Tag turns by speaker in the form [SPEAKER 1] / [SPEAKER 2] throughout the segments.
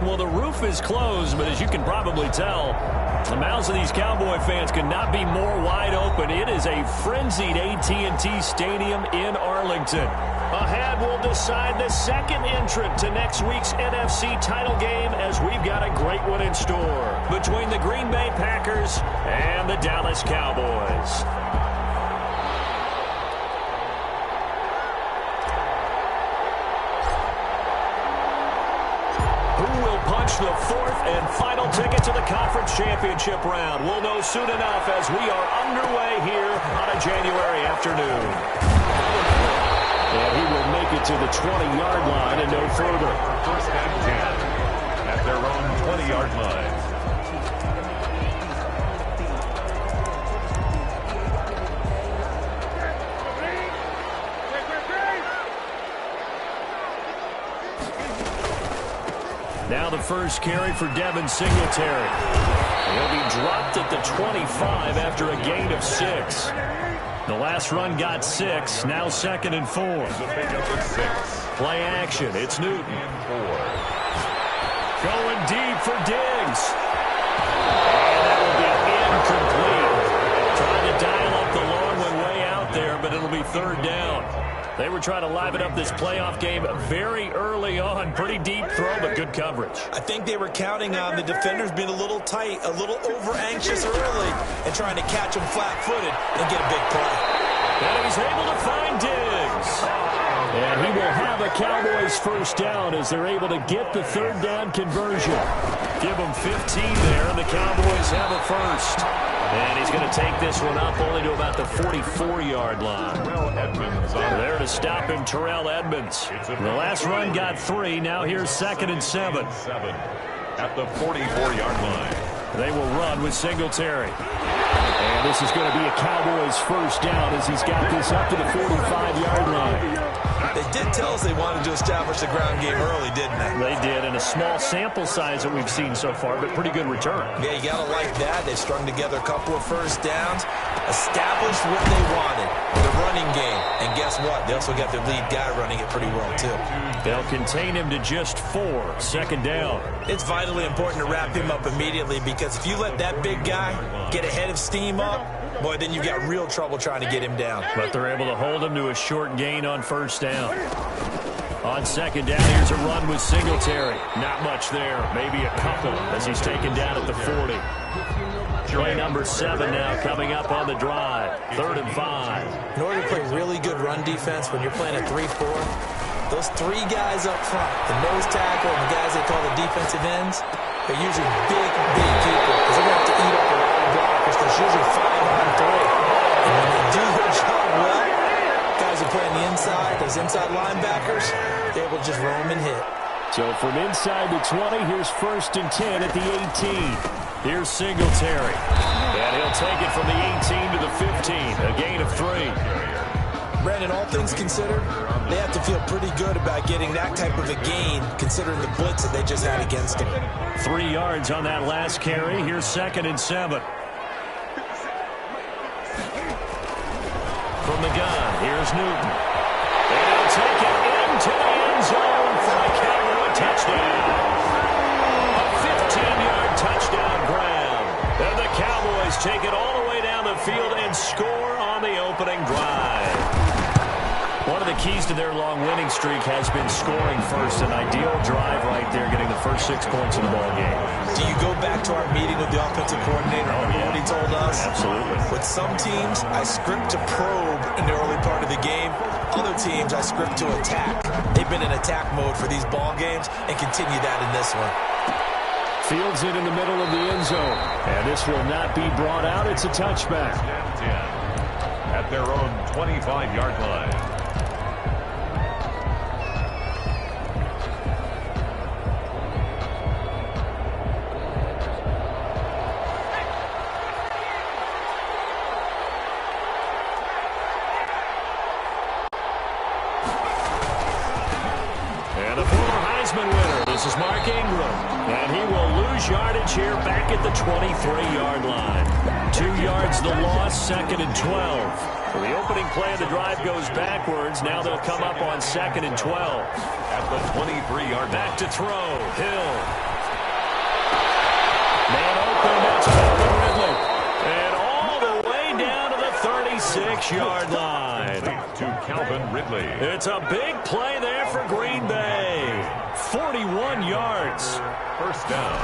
[SPEAKER 1] Well, the roof is closed, but as you can probably tell, the mouths of these Cowboy fans could not be more wide open. It is a frenzied AT&T Stadium in Arlington. Ahead, we'll decide the second entrant to next week's NFC title game as we've got a great one in store between the Green Bay Packers and the Dallas Cowboys. The fourth and final ticket to the conference championship round. We'll know soon enough as we are underway here on a January afternoon. And he will make it to the 20-yard line and no further.
[SPEAKER 2] First and 10 at their own 20-yard line.
[SPEAKER 1] Now the first carry for Devin Singletary. He'll be dropped at the 25 after a gain of 6. The last run got 6. Now 2nd and 4. Play action. It's Newton. Going deep for Diggs. And that will be incomplete. Trying to dial up the long one way out there, but it'll be 3rd down. They were trying to liven up this playoff game very early on. Pretty deep throw, but good coverage.
[SPEAKER 3] I think they were counting on the defenders being a little tight, a little over-anxious early, and trying to catch them flat-footed and get a big play.
[SPEAKER 1] And he's able to find Diggs. And he will have a Cowboys first down as they're able to get the 3rd down conversion. Give them 15 there, and the Cowboys have a first. And he's going to take this one up only to about the 44-yard line. There to stop him, Terrell Edmonds. The last run got 3. Now here's 2nd and 7.
[SPEAKER 2] At the 44-yard line.
[SPEAKER 1] They will run with Singletary. And this is going to be a Cowboys first down as he's got this up to the 45-yard line.
[SPEAKER 3] They did tell us they wanted to establish the ground game early, didn't they?
[SPEAKER 1] They did, and a small sample size that we've seen so far, but pretty good return.
[SPEAKER 3] Yeah, you got to like that. They've strung together a couple of first downs, established what they wanted, the running game. And guess what? They also got their lead guy running it pretty well, too.
[SPEAKER 1] They'll contain him to just 4, 2nd down.
[SPEAKER 3] It's vitally important to wrap him up immediately because if you let that big guy get ahead of steam up, boy, then you've got real trouble trying to get him down.
[SPEAKER 1] But they're able to hold him to a short gain on first down. On 2nd down, here's a run with Singletary. Not much there, maybe a couple as he's taken down at the 40. Play number 7 now coming up on the drive. 3rd and 5.
[SPEAKER 3] In order to play really good run defense when you're playing a 3-4, those 3 guys up front, the nose tackle and the guys they call the defensive ends, they're usually big people because they're going to have to eat up a lot of blockers. There's usually 5 on 3. And when they do their job well, guys who play on the inside, those inside linebackers, they're able to just roam and hit.
[SPEAKER 1] So from inside the 20, here's 1st and 10 at the 18. Here's Singletary. And he'll take it from the 18 to the 15, a gain of 3.
[SPEAKER 3] Brandon, all things considered, they have to feel pretty good about getting that type of a gain considering the blitz that they just had against them.
[SPEAKER 1] 3 yards on that last carry. Here's 2nd and 7. From the gun, here's Newton. And he'll take it into the end zone for a Cowboy touchdown. A 15-yard touchdown grab. And the Cowboys take it all the way down the field and score on the opening drive. One of the keys to their long winning streak has been scoring first. An ideal drive right there, getting the first 6 points in the ball game.
[SPEAKER 3] Do you go back to our meeting with the offensive coordinator? What he told us?
[SPEAKER 1] Absolutely.
[SPEAKER 3] With some teams, I script to probe in the early part of the game. Other teams, I script to attack. They've been in attack mode for these ball games and continue that in this one.
[SPEAKER 1] Fields it in the middle of the end zone. And this will not be brought out. It's a touchback.
[SPEAKER 2] At their own 25-yard line.
[SPEAKER 1] This is Mark Ingram, and he will lose yardage here back at the 23-yard line. 2 yards the loss, 2nd and 12. So the opening play of the drive goes backwards. Now they'll come up on 2nd and 12.
[SPEAKER 2] At the 23-yard line.
[SPEAKER 1] Back to throw, Hill. Man open, that's Calvin Ridley. And all the way down to the 36-yard line.
[SPEAKER 2] To Calvin Ridley.
[SPEAKER 1] It's a big play there for Green Bay. 41 yards.
[SPEAKER 2] First down.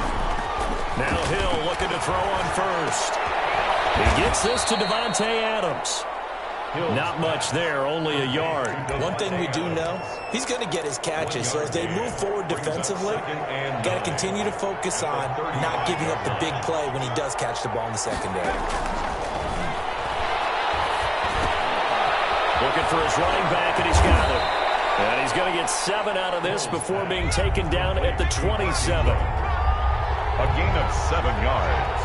[SPEAKER 1] Now Hill looking to throw on first. He gets this to Devontae Adams. Not much there, only a yard.
[SPEAKER 3] One thing we do know, he's going to get his catches. So as they move forward defensively, got to continue to focus on not giving up the big play when he does catch the ball in the secondary.
[SPEAKER 1] Looking for his running back, and he's got it. And he's going to get 7 out of this before being taken down at the 27.
[SPEAKER 2] A gain of 7 yards.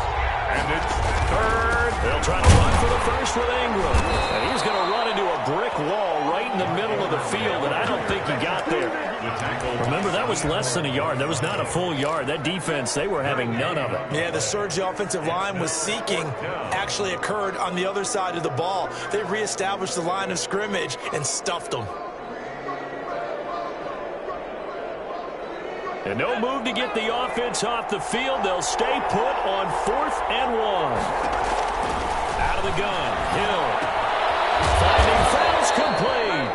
[SPEAKER 2] And it's third.
[SPEAKER 1] They'll try to run for the first with Ingram. And he's going to run into a brick wall right in the middle of the field, and I don't think he got there. Remember, that was less than a yard. That was not a full yard. That defense, they were having none of it.
[SPEAKER 3] Yeah, the surge the offensive line was seeking actually occurred on the other side of the ball. They reestablished the line of scrimmage and stuffed them.
[SPEAKER 1] And no move to get the offense off the field. They'll stay put on 4th and 1. Out of the gun, Hill. Finding fouls complete.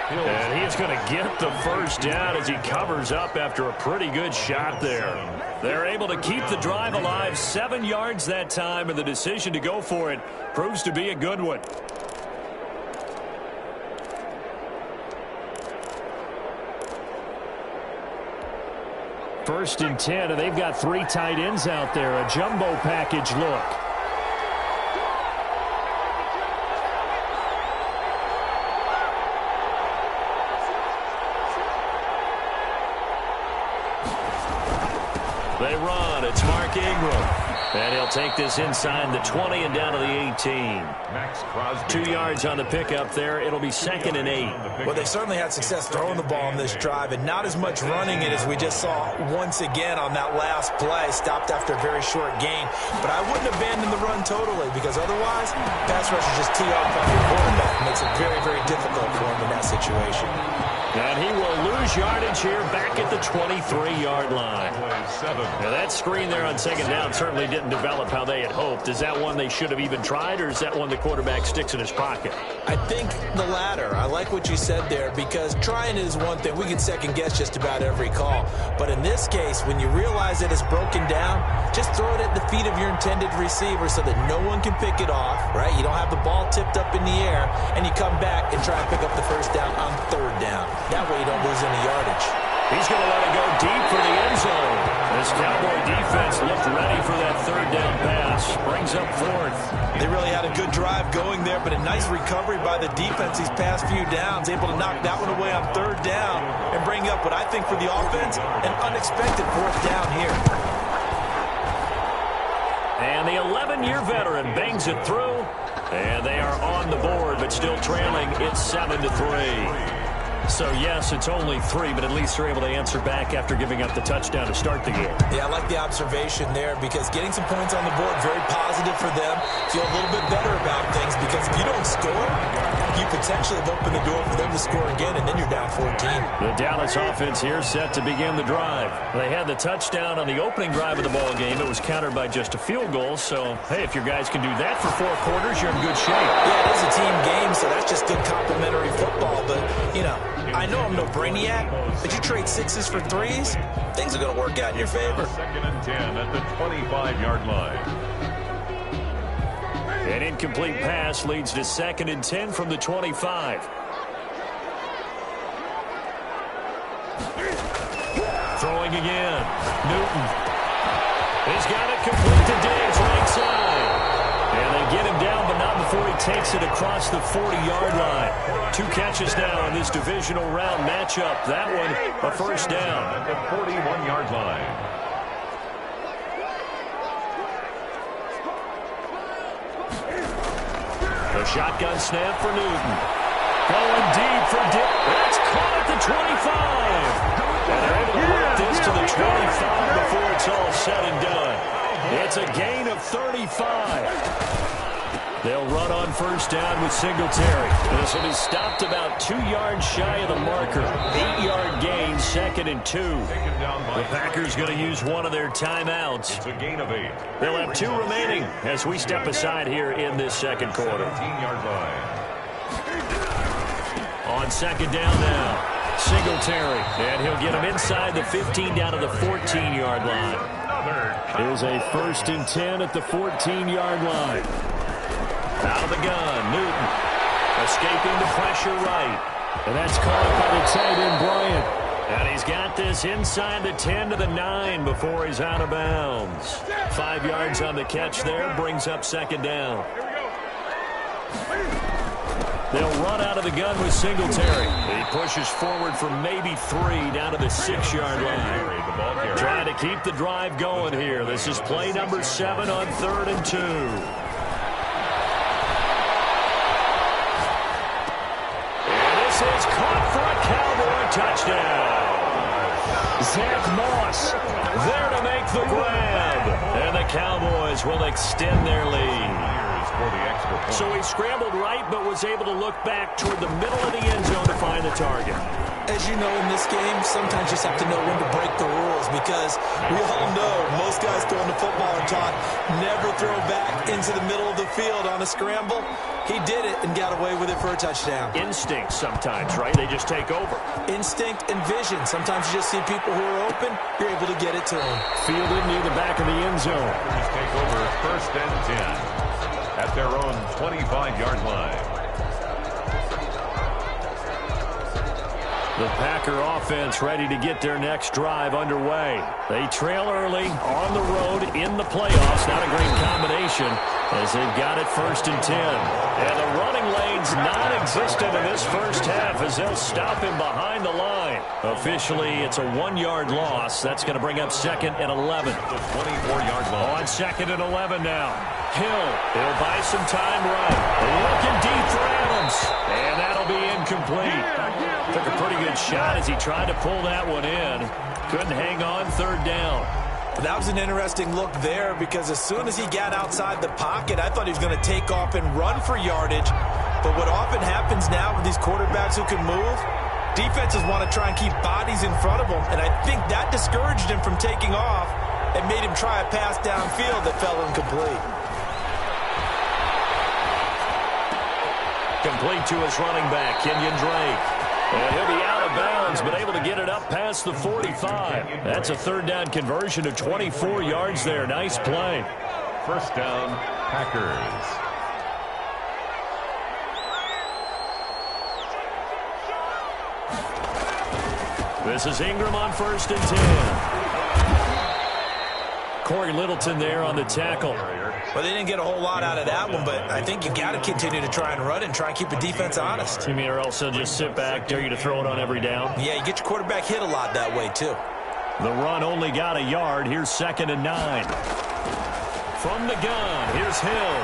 [SPEAKER 1] And he's going to get the first down as he covers up after a pretty good shot there. They're able to keep the drive alive, 7 yards that time, and the decision to go for it proves to be a good one. First and 10, and they've got 3 tight ends out there. A jumbo package look. They run. It's Mark Ingram. And he'll take this inside the 20 and down to the 18.
[SPEAKER 2] Max Crosby.
[SPEAKER 1] 2 yards on the pickup there. It'll be 2nd and 8.
[SPEAKER 3] Well, they certainly had success throwing the ball on this drive, and not as much running it as we just saw once again on that last play. Stopped after a very short gain. But I wouldn't abandon the run totally, because otherwise, pass rushers just tee off on your quarterback. Makes it very, very difficult for him in that situation.
[SPEAKER 1] And he will lose yardage here back at the 23-yard line. Now that screen there on 2nd down certainly didn't develop how they had hoped. Is that one they should have even tried, or is that one the quarterback sticks in his pocket?
[SPEAKER 3] I think the latter. I like what you said there, because trying is one thing. We can second guess just about every call. But in this case, when you realize that it's broken down, just throw it at the feet of your intended receiver so that no one can pick it off, right? You don't have the ball tipped up in the air, and you come back and try and pick up the first down on 3rd down. That way you don't lose any yardage.
[SPEAKER 1] He's going to let it go deep for the end zone. This Cowboy defense looked ready for that 3rd down pass. Brings up 4th.
[SPEAKER 3] They really had a good drive going there, but a nice recovery by the defense these past few downs. Able to knock that one away on 3rd down and bring up what I think for the offense, an unexpected 4th down here. And the 11-year veteran bangs it through. And they are on the board, but still trailing. It's 7-3. So, yes, it's only 3, but at least they're able to answer back after giving up the touchdown to start the game. Yeah, I like the observation there, because getting some points on the board, very positive for them. Feel a little bit better about things, because if you don't score, you potentially have opened the door for them to score again, and then you're down 14.
[SPEAKER 1] The Dallas offense here set to begin the drive. They had the touchdown on the opening drive of the ball game. It was countered by just a field goal. So, hey, if your guys can do that for 4 quarters, you're in good shape.
[SPEAKER 3] Yeah, it is a team game, so that's just good complementary football. But, you know, I know I'm no brainiac, but you trade 6s for 3s, things are going to work out in your favor.
[SPEAKER 2] 2nd and 10 at the 25-yard line.
[SPEAKER 1] An incomplete pass leads to 2nd and 10 from the 25. Throwing again. Newton. He's got it complete to Diggs, right side. And they get him down, but not before he takes it across the 40-yard line. 2 catches now in this divisional round matchup. That one, a first down.
[SPEAKER 2] At the 41-yard line.
[SPEAKER 1] The shotgun snap for Newton. Going deep for Dick. That's caught at the 25. And they're able to work this to the 25 before it's all said and done. It's a gain of 35. They'll run on first down with Singletary. This will be stopped about 2 yards shy of the marker. 8-yard gain, 2nd and 2. The Packers going to use one of their timeouts.
[SPEAKER 2] It's a gain of 8.
[SPEAKER 1] They'll have 2 remaining as we step aside here in this second quarter.
[SPEAKER 2] 17-yard line.
[SPEAKER 1] On second down now. Singletary, and he'll get him inside the 15 down to the 14-yard line. Here's a 1st and 10 at the 14-yard line. Out of the gun, Newton. Escaping the pressure right. And that's caught by the tight end, Bryant. And he's got this inside the 10 to the 9 before he's out of bounds. 5 yards on the catch there, brings up second down. They'll run out of the gun with Singletary. He pushes forward for maybe 3 down to the 6-yard line. Trying to keep the drive going here. This is play number 7 on 3rd and 2. And this is caught for a Cowboy touchdown. Zach Moss there to make the grab. And the Cowboys will extend their lead. So he scrambled right, but was able to look back toward the middle of the end zone to find the target.
[SPEAKER 3] As you know, in this game, sometimes you just have to know when to break the rules, because we all know most guys throwing the football are taught never throw back into the middle of the field on a scramble. He did it and got away with it for a touchdown.
[SPEAKER 1] Instinct sometimes, right? They just take over.
[SPEAKER 3] Instinct and vision. Sometimes you just see people who are open, you're able to get it to them.
[SPEAKER 1] Fielded near the back of the end zone.
[SPEAKER 2] Take over 1st and 10. At their own 25-yard line.
[SPEAKER 1] The Packer offense ready to get their next drive underway. They trail early on the road in the playoffs. Not a great combination as they've got it 1st and 10. And the running lane's non-existent in this first half as they'll stop him behind the line. Officially, it's a 1-yard loss. That's going to bring up 2nd and 11.
[SPEAKER 2] The 24-yard line.
[SPEAKER 1] On 2nd and 11 now. Hill, he'll buy some time right. Looking deep for Adams. And that'll be incomplete. Took a pretty good shot as he tried to pull that one in. Couldn't hang on 3rd down.
[SPEAKER 3] That was an interesting look there, because as soon as he got outside the pocket, I thought he was going to take off and run for yardage. But what often happens now with these quarterbacks who can move, defenses want to try and keep bodies in front of them. And I think that discouraged him from taking off and made him try a pass downfield that fell incomplete.
[SPEAKER 1] Complete to his running back, Kenyon Drake. And he'll be out of bounds, but able to get it up past the 45. That's a 3rd down conversion of 24 yards there. Nice play.
[SPEAKER 2] 1st down, Packers.
[SPEAKER 1] This is Ingram on 1st and 10. Corey Littleton there on the tackle.
[SPEAKER 3] Well, they didn't get a whole lot out of that one, but I think you got to continue to try and run and try and keep the defense honest.
[SPEAKER 1] You mean, or else they'll just sit back, dare you to throw it on every down?
[SPEAKER 3] Yeah, you get your quarterback hit a lot that way, too.
[SPEAKER 1] The run only got a yard. Here's 2nd and 9. From the gun, here's Hill.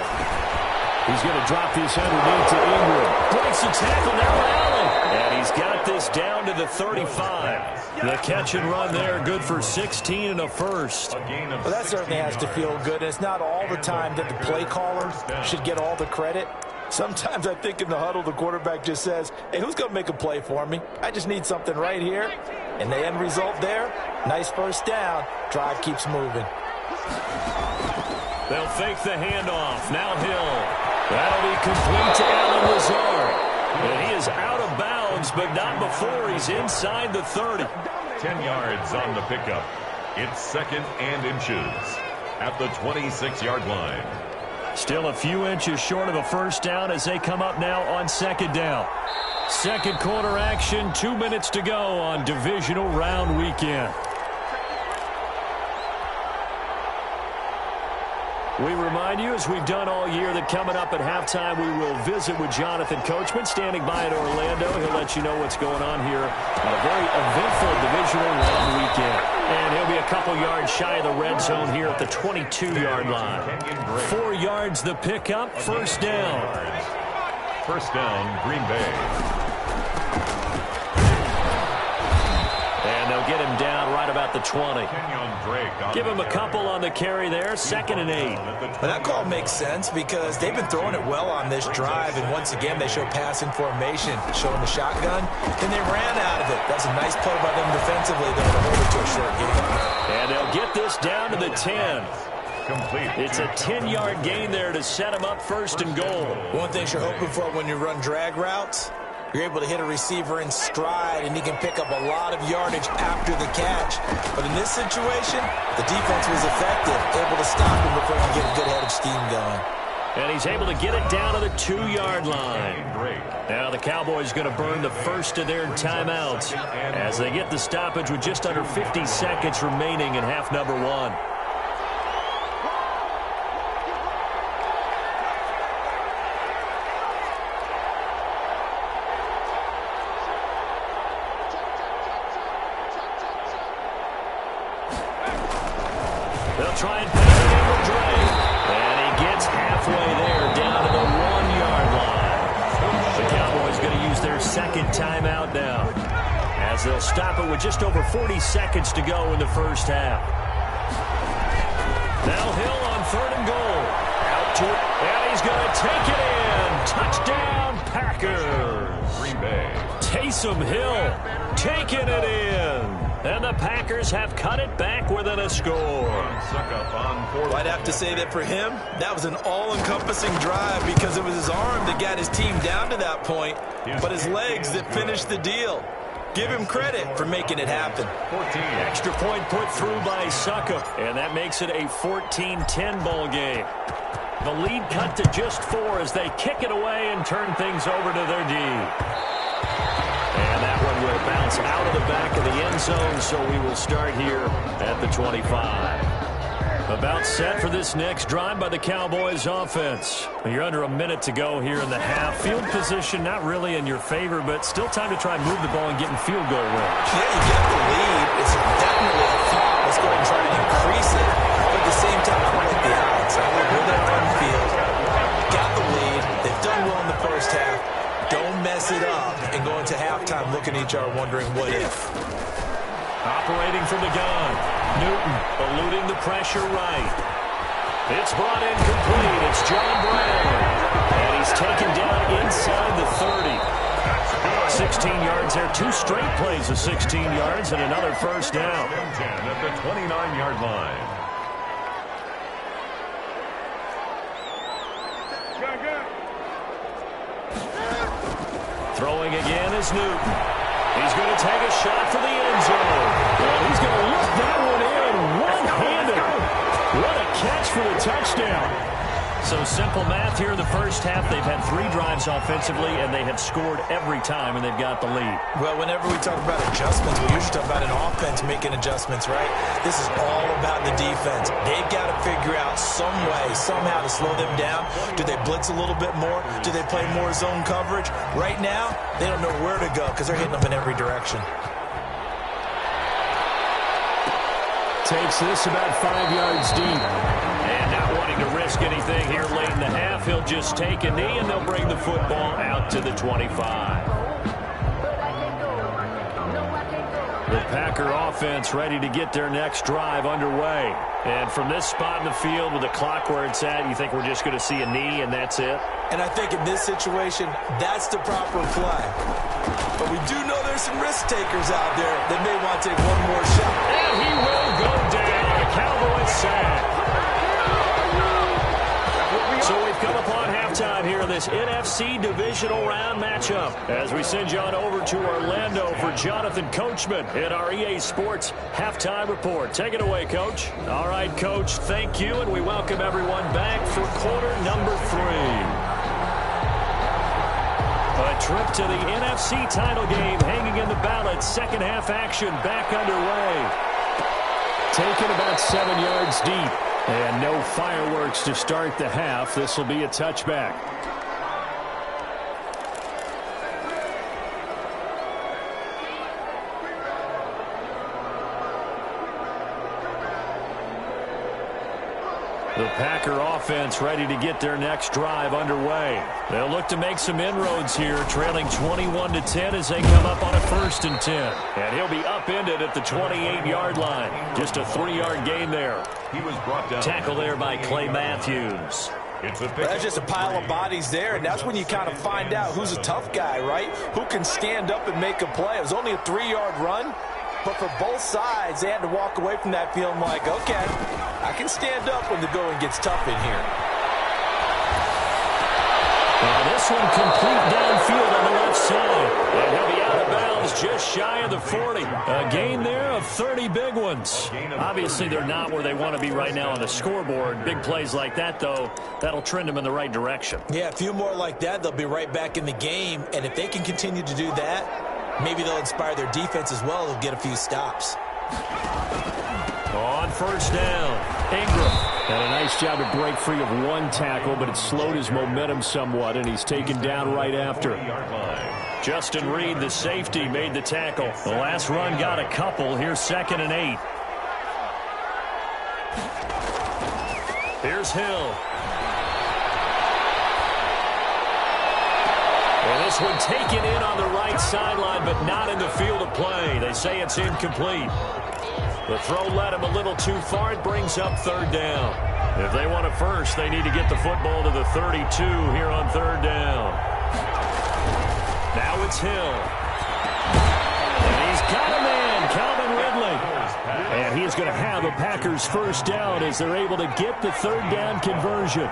[SPEAKER 1] He's going to drop this underneath to Ingram. Breaks the tackle, now Allen. And he's got this down to the 35. The catch and run there, good for 16 and a first.
[SPEAKER 3] Well, that certainly has to feel good. It's not all the time that the play caller should get all the credit. Sometimes I think in the huddle, the quarterback just says, hey, who's going to make a play for me? I just need something right here. And the end result there, nice first down. Drive keeps moving.
[SPEAKER 1] They'll fake the handoff. Now Hill. That'll be complete to Allen Lazard. And he is out of bounds, but not before he's inside the 30.
[SPEAKER 2] 10 yards on the pickup. It's 2nd and inches at the 26-yard line.
[SPEAKER 1] Still a few inches short of a first down as they come up now on 2nd down. Second quarter action, 2 minutes to go on divisional round weekend. We remind you, as we've done all year, that coming up at halftime, we will visit with Jonathan Coachman, standing by in Orlando. He'll let you know what's going on here on a very eventful divisional round weekend. And he'll be a couple yards shy of the red zone here at the 22-yard line. 4 yards the pickup, 1st down.
[SPEAKER 2] 1st down, Green Bay.
[SPEAKER 1] And they'll get him down right about the 20. Give him a couple on the carry there, 2nd and 8.
[SPEAKER 3] Well, that call makes sense because they've been throwing it well on this drive, and once again they show passing formation, showing the shotgun, and they ran out of it. That's a nice play by them defensively, though, to hold it to a short game.
[SPEAKER 1] And they'll get this down to the 10. Complete. It's a 10-yard gain there to set him up 1st and goal.
[SPEAKER 3] One thing you're hoping for when you run drag routes, you're able to hit a receiver in stride, and he can pick up a lot of yardage after the catch. But in this situation, the defense was effective, able to stop him before he can get a good head of steam going.
[SPEAKER 1] And he's able to get it down to the 2-yard line. Now the Cowboys going to burn the first of their timeouts as they get the stoppage with just under 50 seconds remaining in half number 1. They'll try and pass it in with Dre. And he gets halfway there, down to the 1-yard line. The Cowboys going to use their 2nd timeout now, as they'll stop it with just over 40 seconds to go in the first half. Now Hill on 3rd and goal. Out to it, and he's going to take it in. Touchdown, Packers.
[SPEAKER 2] Green Bay.
[SPEAKER 1] Taysom Hill taking it in. And the Packers have cut it back within a score.
[SPEAKER 3] Well, I'd have to say that for him, that was an all-encompassing drive because it was his arm that got his team down to that point, but his legs that finished the deal. Give him credit for making it happen.
[SPEAKER 1] 14. Extra point put through by Succop, and that makes it a 14-10 ball game. The lead cut to just 4 as they kick it away and turn things over to their D. And that one will bounce out of the back of the end zone, so we will start here at the 25. About set for this next drive by the Cowboys offense. You're under a minute to go here in the half. Field position not really in your favor, but still time to try and move the ball and get in field goal range.
[SPEAKER 3] Yeah, you get the lead. It's definitely a thought. Let's go ahead and try and increase it. But at the same time, I like the odds. I like where they're on field. Got the lead. They've done well in the first half. Don't mess it up and go into halftime looking at each other wondering what if.
[SPEAKER 1] Operating from the gun. Newton eluding the pressure right. It's brought in complete. It's John Brown. And he's taken down inside the 30. 16 yards there. 2 straight plays of 16 yards and another first down.
[SPEAKER 2] 10 at the 29-yard line.
[SPEAKER 1] Throwing again is Newton. He's going to take a shot for the end zone. And he's going to lift that one in one-handed. What a catch for the touchdown. So simple math here in the first half. They've had 3 drives offensively, and they have scored every time, and they've got the lead.
[SPEAKER 3] Well, whenever we talk about adjustments, we usually talk about an offense making adjustments, right? This is all about the defense. They've got to figure out some way, somehow to slow them down. Do they blitz a little bit more? Do they play more zone coverage? Right now, they don't know where to go because they're hitting them in every direction.
[SPEAKER 1] Takes this about 5 yards deep. And not wanting to risk anything here late in the half, he'll just take a knee, and they'll bring the football out to the 25. The Packer offense ready to get their next drive underway. And from this spot in the field with the clock where it's at, you think we're just going to see a knee and that's it?
[SPEAKER 3] And I think in this situation, that's the proper play. But we do know there's some risk takers out there that may want to take one more shot.
[SPEAKER 1] And he will go down. The Cowboys sack. So we've come upon halftime here in this NFC divisional round matchup as we send you on over to Orlando for Jonathan Coachman in our EA Sports halftime report. Take it away, Coach. All right, Coach, thank you, and we welcome everyone back for quarter number 3. A trip to the NFC title game hanging in the balance. Second half action back underway. Taken about 7 yards deep. And no fireworks to start the half. This will be a touchback. The Packer offense ready to get their next drive underway. They'll look to make some inroads here, trailing 21-10 as they come up on a 1st and 10. And he'll be upended at the 28-yard line. Just a 3-yard gain there.
[SPEAKER 2] He was brought down.
[SPEAKER 1] Tackle there by Clay Matthews.
[SPEAKER 3] That's just a pile of bodies there, and that's when you kind of find out who's a tough guy, right? Who can stand up and make a play. It was only a 3-yard run, but for both sides, they had to walk away from that feeling like, okay, I can stand up when the going gets tough in here.
[SPEAKER 1] This one complete downfield on the left side. And he'll be out of bounds just shy of the 40. A gain there of 30 big ones. Obviously, they're not where they want to be right now on the scoreboard. Big plays like that, though, that'll trend them in the right direction.
[SPEAKER 3] Yeah, a few more like that, they'll be right back in the game. And if they can continue to do that, maybe they'll inspire their defense as well. They'll get a few stops.
[SPEAKER 1] On 1st down, Ingram. And a nice job to break free of one tackle, but it slowed his momentum somewhat, and he's taken down right after. Justin Reed, the safety, made the tackle. The last run got a couple. Here's 2nd and 8. Here's Hill. And this one taken in on the right sideline, but not in the field of play. They say it's incomplete. The throw led him a little too far. It brings up 3rd down. If they want a first, they need to get the football to the 32 here on 3rd down. Now it's Hill. And he's got a man, Calvin Ridley. And he is going to have a Packers 1st down as they're able to get the 3rd down conversion.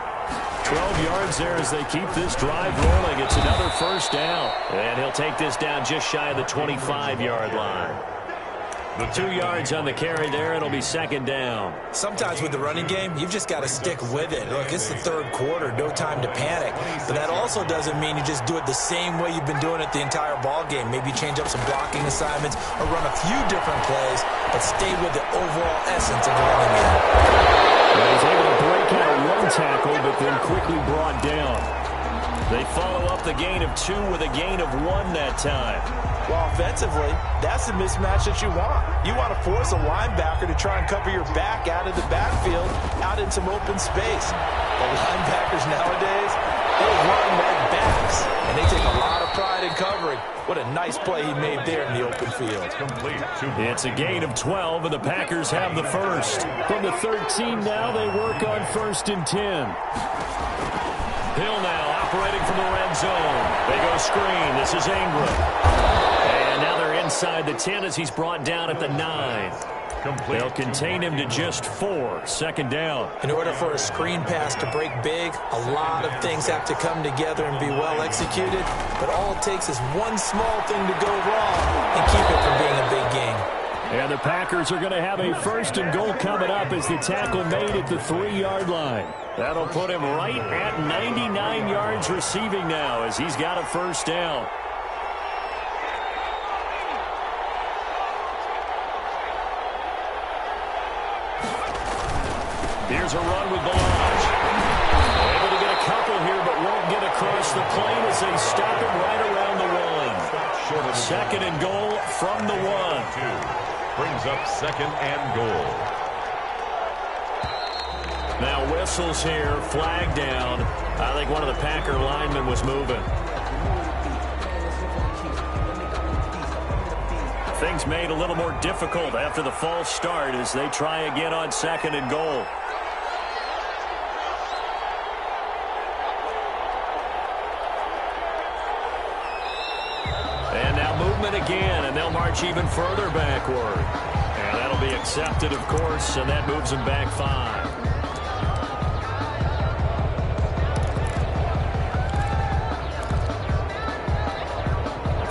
[SPEAKER 1] 12 yards there as they keep this drive rolling. It's another 1st down. And he'll take this down just shy of the 25-yard line. The 2 yards on the carry there. It'll be 2nd down.
[SPEAKER 3] Sometimes with the running game, you've just got to stick with it. Look, it's the 3rd quarter. No time to panic. But that also doesn't mean you just do it the same way you've been doing it the entire ball game. Maybe change up some blocking assignments or run a few different plays, but stay with the overall essence of the running game.
[SPEAKER 1] Well, he's able to break out one tackle, but then quickly brought down. They follow up the gain of 2 with a gain of 1 that time.
[SPEAKER 3] Well, offensively, that's the mismatch that you want. You want to force a linebacker to try and cover your back out of the backfield, out in some open space. The linebackers nowadays, they run like backs, and they take a lot of pride in covering. What a nice play he made there in the open field.
[SPEAKER 1] It's a gain of 12, and the Packers have the first. From the 13 now, they work on 1st and 10. Hill now operating from the red zone. They go screen. This is Ingram. And now they're inside the 10 as he's brought down at the 9. They'll contain him to just 4. 2nd down.
[SPEAKER 3] In order for a screen pass to break big, a lot of things have to come together and be well executed. But all it takes is one small thing to go wrong and keep it from being a big game.
[SPEAKER 1] And the Packers are going to have a 1st and goal coming up as the tackle made at the 3-yard line. That'll put him right at 99 yards receiving now as he's got a 1st down. Here's a run with Balaj. Able to get a couple here, but won't get across the plane as they stop him right around the 1. 2nd and goal from the 1.
[SPEAKER 2] Brings up 2nd and goal.
[SPEAKER 1] Now whistles here, flag down. I think one of the Packer linemen was moving. Things made a little more difficult after the false start as they try again on 2nd and goal. And now movement again, and they'll march even further backward. And that'll be accepted, of course, and that moves them back 5.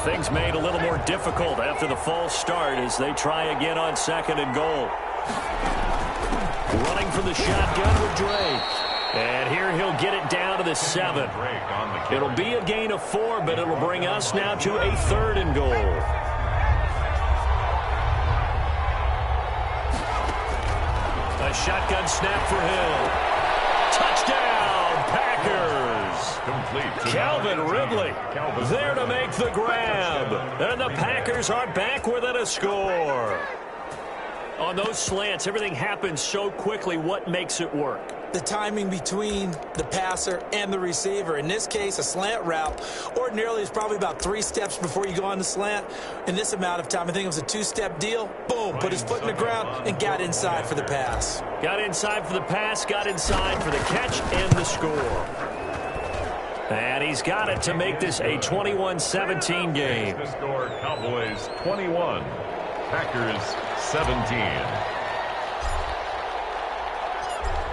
[SPEAKER 1] Things made a little more difficult after the false start as they try again on 2nd and goal. Running from the shotgun with Drake. And here he'll get it down to the 7. It'll be a gain of 4, but it'll bring us now to a 3rd and goal. A shotgun snap for Hill. Touchdown, Packers.
[SPEAKER 2] Complete.
[SPEAKER 1] Calvin Ridley there to make the grab. And the Packers are back within a score. On those slants, everything happens so quickly. What makes it work?
[SPEAKER 3] The timing between the passer and the receiver. In this case, a slant route ordinarily is probably about 3 steps before you go on the slant. In this amount of time, I think it was a 2-step deal. Boom, put his foot in the ground and got inside for the pass.
[SPEAKER 1] Got inside for the pass, got inside for the catch and the score. And he's got it to make this a 21-17 game.
[SPEAKER 2] The score, Cowboys 21, Packers 17.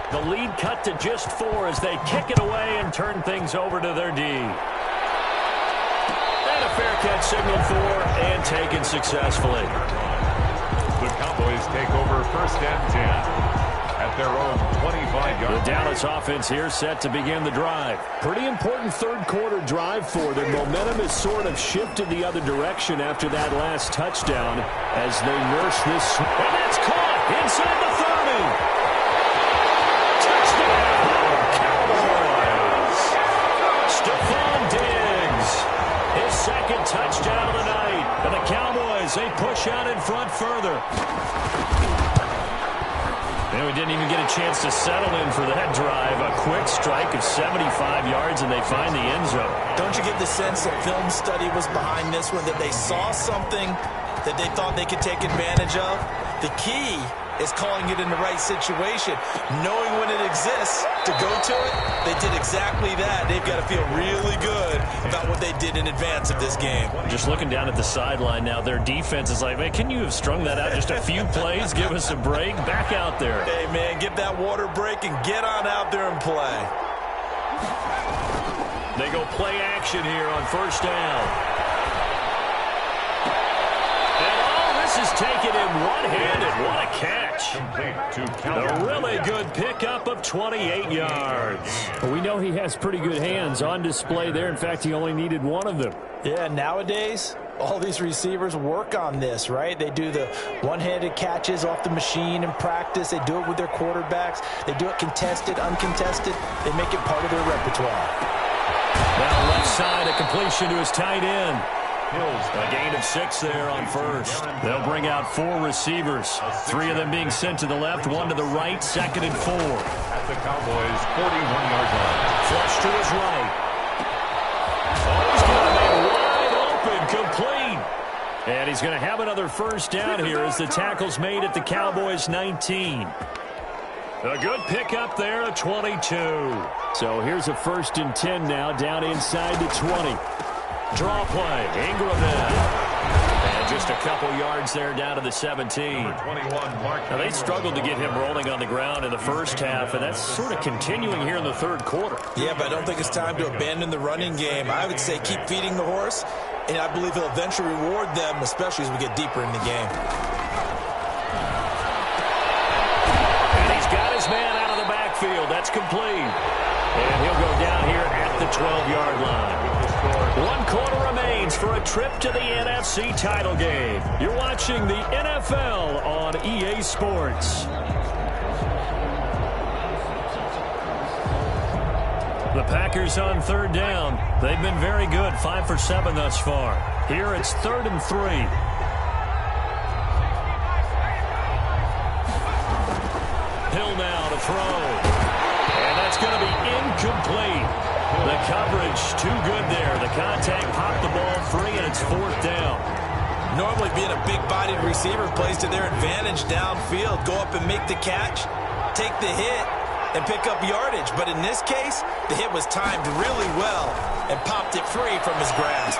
[SPEAKER 1] The lead cut to just 4 as they kick it away and turn things over to their D. And a fair catch signaled for and taken successfully.
[SPEAKER 2] The Cowboys take over 1st and 10 at their own 25-yard line.
[SPEAKER 1] The Dallas offense here set to begin the drive.
[SPEAKER 4] Pretty important third-quarter drive for them. Momentum has sort of shifted the other direction after that last touchdown as they nurse this.
[SPEAKER 1] And that's caught inside the 30. Second touchdown of the night. And the Cowboys, they push out in front further. And we didn't even get a chance to settle in for that drive. A quick strike of 75 yards, and they find the end zone.
[SPEAKER 3] Don't you get the sense that film study was behind this one, that they saw something that they thought they could take advantage of? The key is calling it in the right situation, knowing when it exists to go to it. They did exactly that. They've got to feel really good about what they did in advance of this game.
[SPEAKER 1] Just looking down at the sideline now, their defense is like, man, can you have strung that out just a few plays? Give us a break. Back out there.
[SPEAKER 3] Hey, man, give that water break and get on out there and play.
[SPEAKER 1] They go play action here on 1st down. Is taken in one-handed. What a catch. A really good pickup of 28 yards.
[SPEAKER 4] Well, we know he has pretty good hands on display there. In fact, he only needed one of them.
[SPEAKER 3] Yeah, nowadays, all these receivers work on this, right? They do the one-handed catches off the machine in practice. They do it with their quarterbacks. They do it contested, uncontested. They make it part of their repertoire.
[SPEAKER 1] Now left side, a completion to his tight end. A gain of 6 there on 1st. They'll bring out 4 receivers. 3 of them being sent to the left, 1 to the right, 2nd and 4.
[SPEAKER 2] At the Cowboys' 41-yard line.
[SPEAKER 1] Flush to his right. Oh, he's got it wide open, complete. And he's going to have another 1st down here as the tackle's made at the Cowboys' 19. A good pickup there at 22.
[SPEAKER 4] So here's a 1st and 10 now, down inside the 20.
[SPEAKER 1] Draw play, Ingram in. And just a couple yards there down to the 17. Now, they struggled to get him rolling on the ground in the first half, and that's sort of continuing here in the 3rd quarter.
[SPEAKER 3] Yeah, but I don't think it's time to abandon the running game. I would say keep feeding the horse, and I believe he'll eventually reward them, especially as we get deeper in the game.
[SPEAKER 1] And he's got his man out of the backfield. That's complete. And he'll go down here at the 12-yard line. 1 quarter remains for a trip to the NFC title game. You're watching the NFL on EA Sports. The Packers on 3rd down. They've been very good, 5 for 7 thus far. Here it's 3rd and 3. Hill now to throw. And that's going to be incomplete. The coverage too good there. The contact popped the ball free, and it's 4th down.
[SPEAKER 3] Normally being a big-bodied receiver plays to their advantage downfield. Go up and make the catch, take the hit, and pick up yardage. But in this case, the hit was timed really well and popped it free from his grasp.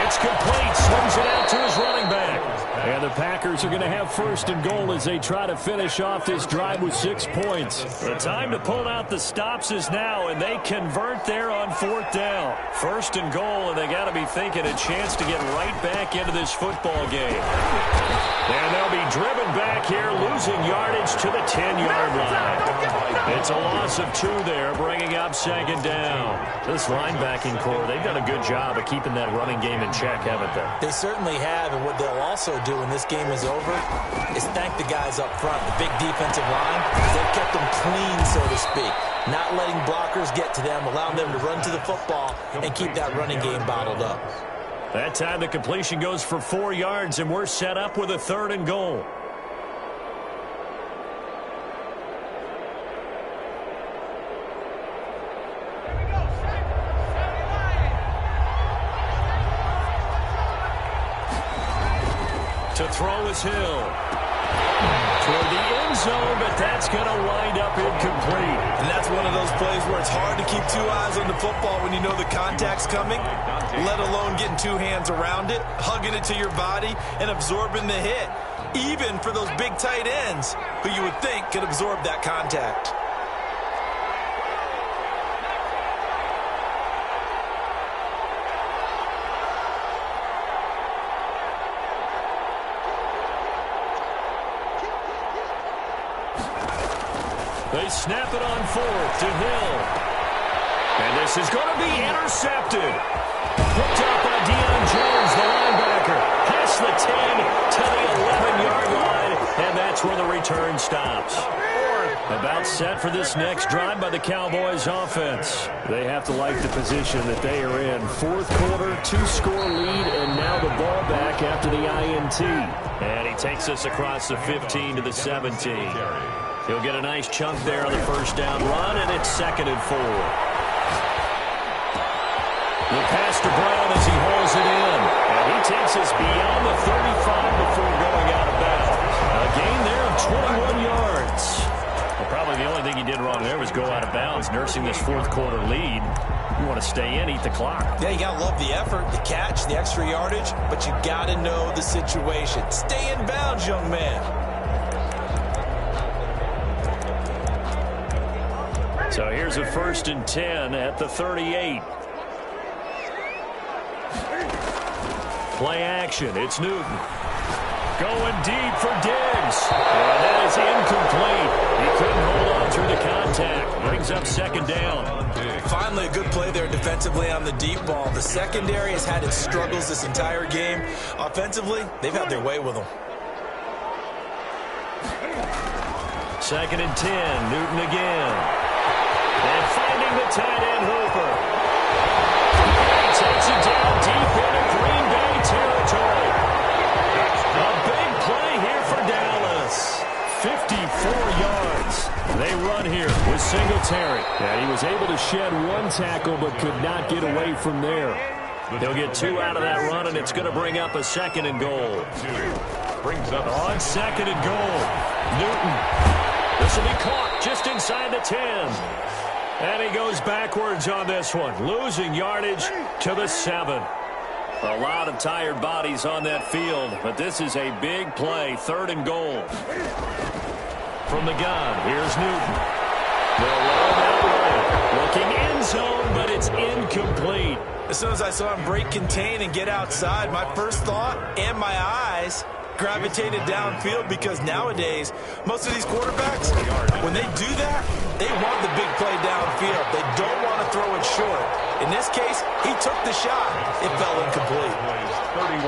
[SPEAKER 1] It's complete. Swings it out to his running back. And the Packers are going to have 1st and goal as they try to finish off this drive with 6 points. The time to pull out the stops is now, and they convert there on 4th down. 1st and goal, and they got to be thinking a chance to get right back into this football game. And they'll be driven back here, losing yardage to the 10-yard line. It's a loss of 2 there, bringing up 2nd down. This linebacking core, they've done a good job of keeping that running game in check, haven't they?
[SPEAKER 3] They certainly have, and what they'll also do when this game is over is thank the guys up front, the big defensive line. They've kept them clean, so to speak, not letting blockers get to them, allowing them to run to the football and keep that running game bottled up.
[SPEAKER 1] That time the completion goes for 4 yards, and we're set up with a 3rd and goal. To throw is Hill. Toward the end zone, but that's going to wind up incomplete.
[SPEAKER 3] And that's one of those plays where it's hard to keep two eyes on the football when you know the contact's coming, let alone getting two hands around it, hugging it to your body, and absorbing the hit, even for those big tight ends who you would think could absorb that contact.
[SPEAKER 1] They snap it on fourth to Hill. And this is going to be intercepted. Picked up by Deion Jones, the linebacker. Past the 10 to the 11-yard line. And that's where the return stops. About set for this next drive by the Cowboys offense.
[SPEAKER 4] They have to like the position that they are in. Fourth quarter, two-score lead, and now the ball back after the INT.
[SPEAKER 1] And he takes us across the 15 to the 17. He'll get a nice chunk there on the first down run, and it's 2nd and 4. The pass to Brown as he hauls it in. And he takes us beyond the 35 before going out of bounds. A gain there of 21 yards. Well, probably the only thing he did wrong there was go out of bounds, nursing this fourth quarter lead. You want to stay in, eat the clock.
[SPEAKER 3] Yeah, you got to love the effort, the catch, the extra yardage, but you got to know the situation. Stay in bounds, young man.
[SPEAKER 1] So here's a 1st and 10 at the 38. Play action. It's Newton. Going deep for Diggs. And that is incomplete. He couldn't hold on through the contact. Brings up 2nd down.
[SPEAKER 3] Finally, a good play there defensively on the deep ball. The secondary has had its struggles this entire game. Offensively, they've had their way with them.
[SPEAKER 1] 2nd and 10. Newton again. And finding the tight end, Hooper. He takes it down deep into Green Bay territory. A big play here for Dallas. 54 yards. They run here with Singletary.
[SPEAKER 4] Yeah, he was able to shed one tackle but could not get away from there.
[SPEAKER 1] They'll get 2 out of that run, and it's going to bring up a 2nd and goal.
[SPEAKER 2] Brings up
[SPEAKER 1] on 2nd and goal. Newton. This will be caught just inside the 10. And he goes backwards on this one, losing yardage to the 7. A lot of tired bodies on that field, but this is a big play, 3rd and goal. From the gun, here's Newton. They'll roll that way. Looking end zone, but it's incomplete.
[SPEAKER 3] As soon as I saw him break contain and get outside, my first thought and my eyes gravitated downfield, because nowadays most of these quarterbacks, when they do that, they want the big play downfield. They don't want to throw it short. In this case, he took the shot. It fell incomplete.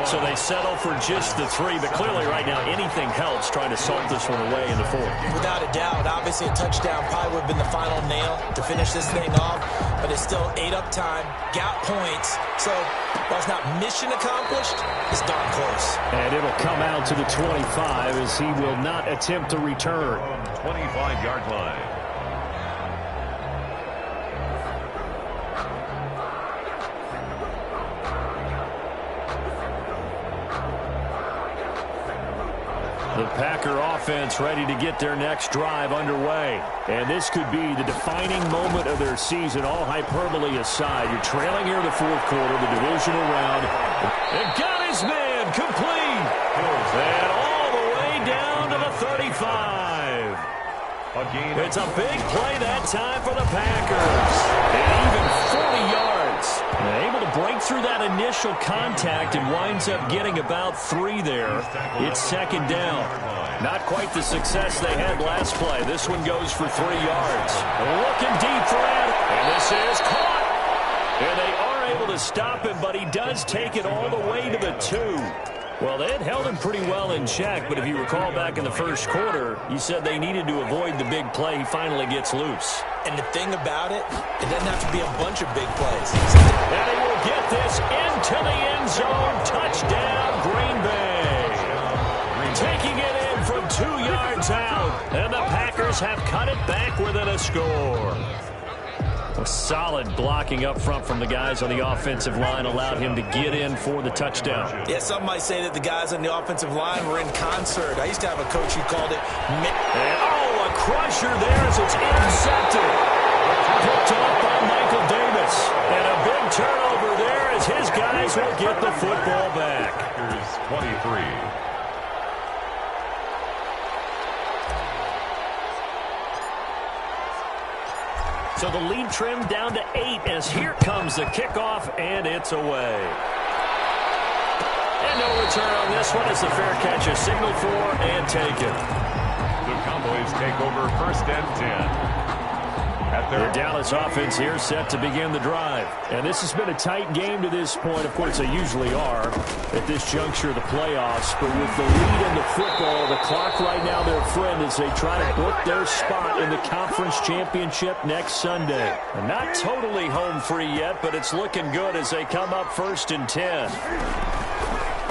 [SPEAKER 1] So they settle for just the 3, but clearly right now anything helps trying to salt this one away in the 4th.
[SPEAKER 3] Without a doubt, obviously a touchdown probably would have been the final nail to finish this thing off, but it's still 8 up time, got points, so while it's not mission accomplished, it's darn close.
[SPEAKER 4] And it'll come out to the 25 as he will not attempt to return.
[SPEAKER 2] 25-yard line.
[SPEAKER 1] The Packer offense ready to get their next drive underway.
[SPEAKER 4] And this could be the defining moment of their season, all hyperbole aside. You're trailing here in the fourth quarter, the divisional round.
[SPEAKER 1] And got his man complete. And all the way down to the 35. It's a big play that time for the Packers. And even 40 yards. And able to break through that initial contact and winds up getting about 3 there. It's 2nd down. Not quite the success they had last play. This one goes for 3 yards. Looking deep for Adams. And this is caught. And they are able to stop him, but he does take it all the way to the 2. Well, they had held him pretty well in check, but if you recall back in the first quarter, you said they needed to avoid the big play. He finally gets loose.
[SPEAKER 3] And the thing about it, it doesn't have to be a bunch of big plays.
[SPEAKER 1] And he will get this into the end zone. Touchdown, Green Bay. Taking it in from 2 yards out. And the Packers have cut it back within a score.
[SPEAKER 4] Well, solid blocking up front from the guys on the offensive line allowed him to get in for the touchdown.
[SPEAKER 3] Yeah, some might say that the guys on the offensive line were in concert. I used to have a coach who called it...
[SPEAKER 4] a crusher there as it's intercepted. Picked off by Michael Davis. And a big turnover there as his guys will get the football back.
[SPEAKER 2] Here's 23.
[SPEAKER 4] So the lead trimmed down to 8 as here comes the kickoff, and it's away. And no return on this one as the fair catch is signaled for and taken.
[SPEAKER 2] The Cowboys take over 1st and 10.
[SPEAKER 4] The Dallas offense here set to begin the drive. And this has been a tight game to this point. Of course, they usually are at this juncture of the playoffs. But with the lead in the football, the clock right now their friend as they try to book their spot in the conference championship next Sunday. And not totally home free yet, but it's looking good as they come up 1st and 10.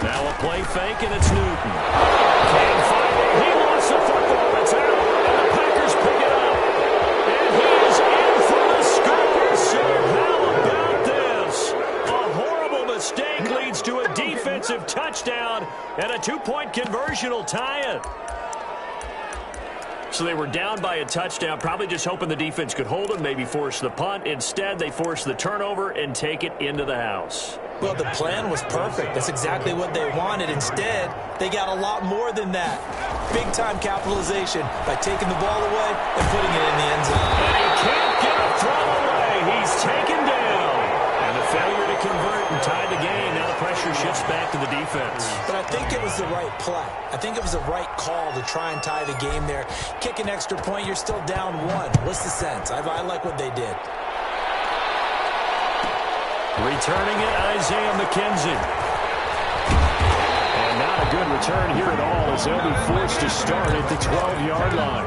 [SPEAKER 4] Now a play fake, and it's Newton. Can't find it. He lost the football. It's out. And the Packers pick it up. And he is in for the score. So how about this? A horrible mistake leads to a defensive touchdown, and a 2-point conversion will tie it. So they were down by a touchdown, probably just hoping the defense could hold them, maybe force the punt. Instead, they force the turnover and take it into the house.
[SPEAKER 3] Well, the plan was perfect. That's exactly what they wanted. Instead, they got a lot more than that. Big-time capitalization by taking the ball away and putting it in the end zone.
[SPEAKER 4] And he can't get a throw away. He's taken down. And the failure to convert and tie the game. Now the pressure shifts back to the defense.
[SPEAKER 3] But I think it was the right play. I think it was the right call to try and tie the game there. Kick an extra point, you're still down 1. What's the sense? I like what they did.
[SPEAKER 4] Returning it, Isaiah McKenzie. And not a good return here at all as they'll be forced to start at the 12-yard line.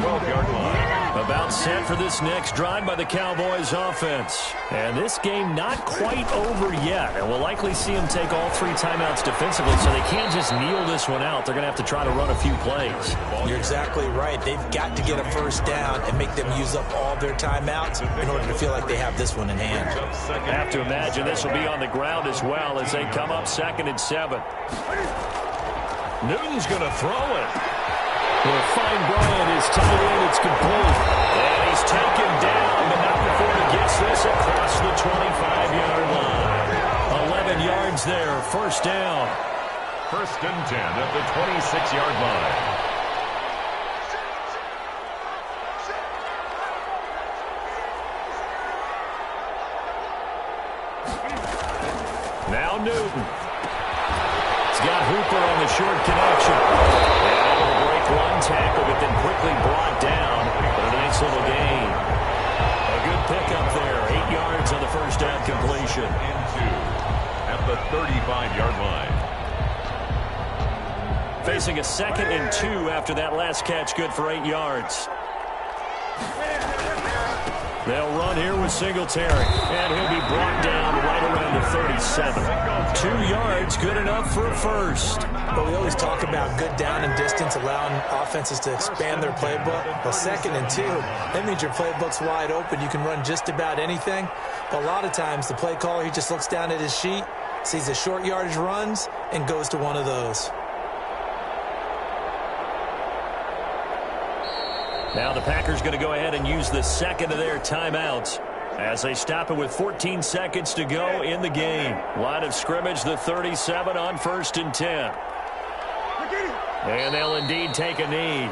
[SPEAKER 2] 12-yard line.
[SPEAKER 4] About set for this next drive by the Cowboys offense. And this game not quite over yet. And we'll likely see them take all 3 timeouts defensively, so they can't just kneel this one out. They're going to have to try to run a few plays.
[SPEAKER 3] You're exactly right. They've got to get a first down and make them use up all their timeouts in order to feel like they have this one in hand.
[SPEAKER 4] I have to imagine this will be on the ground as well as they come up 2nd and 7. Newton's going to throw it. He'll find Bryant. His tight end. It's complete. And he's taken down, but not before he gets this across the 25-yard line. 11 yards there. First down.
[SPEAKER 2] 1st and 10 at the 26-yard line.
[SPEAKER 4] Now Newton. He's got Hooper on the short connection. And able to break one tackle, but then quickly brought down. But a nice little gain. A good pickup there. 8 yards on the first down completion.
[SPEAKER 2] And 2 at the 35-yard line.
[SPEAKER 4] Facing a 2nd and 2 after that last catch. Good for 8 yards. They'll run here with Singletary. And he'll be brought down right around the 37. 2 yards, good enough for a first.
[SPEAKER 3] But we always talk about good down and distance, allowing offenses to expand their playbook. Well, 2nd and 2, that means your playbook's wide open. You can run just about anything. But a lot of times, the play caller, he just looks down at his sheet, sees the short yardage runs, and goes to one of those.
[SPEAKER 4] Now the Packers going to go ahead and use the 2nd of their timeouts as they stop it with 14 seconds to go in the game. Line of scrimmage, the 37 on 1st and 10. And they'll indeed take a knee.